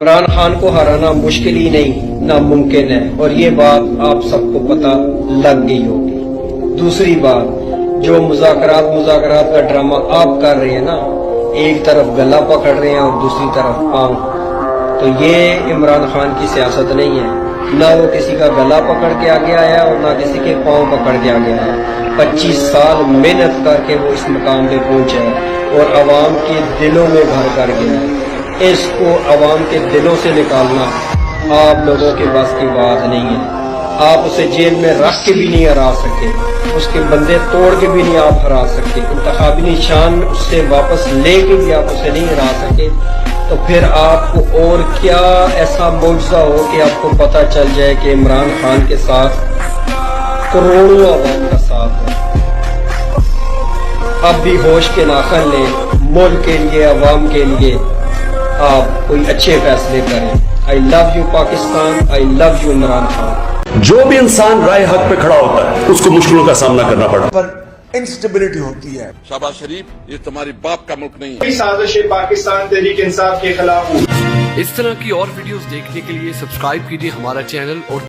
عمران خان کو ہرانا مشکل ہی نہیں ناممکن ہے، اور یہ بات آپ سب کو پتہ لگ گئی ہوگی۔ دوسری بات، جو مذاکرات کا ڈرامہ آپ کر رہے ہیں نا، ایک طرف گلا پکڑ رہے ہیں اور دوسری طرف پاؤں، تو یہ عمران خان کی سیاست نہیں ہے۔ نہ وہ کسی کا گلا پکڑ کے آگے آیا اور نہ کسی کے پاؤں پکڑ کے آگے آیا۔ 25 سال محنت کر کے وہ اس مقام پہ پہنچا ہے اور عوام کے دلوں میں گھر کر گیا ہے۔ اس کو عوام کے دلوں سے نکالنا آپ لوگوں کے بس کی بات نہیں ہے۔ آپ اسے جیل میں رکھ کے بھی نہیں ہرا سکے، اس کے بندے توڑ کے بھی نہیں آپ ہرا سکتے، انتخابی نشان اس سے واپس لے کے بھی آپ اسے نہیں ہرا سکے، تو پھر آپ کو اور کیا ایسا معجزہ ہو کہ آپ کو پتہ چل جائے کہ عمران خان کے ساتھ کروڑوں عوام کا ساتھ ہے۔ اب بھی ہوش کے ناخن لیں، ملک کے لیے، عوام کے لیے آپ کوئی اچھے فیصلے کریں۔ I love you Pakistan, I love you Imran Khan. جو بھی انسان رائے حق پہ کھڑا ہوتا ہے اس کو مشکلوں کا سامنا کرنا پڑتا ہے، پر انسٹیبلٹی ہوتی ہے۔ شہباز شریف، یہ تمہاری باپ کا ملک نہیں ہے۔ کوئی سازش پاکستان تحریک انصاف کے خلاف ہوئی۔ اس طرح کی اور ویڈیوز دیکھنے کے لیے سبسکرائب کیجیے ہمارا چینل اور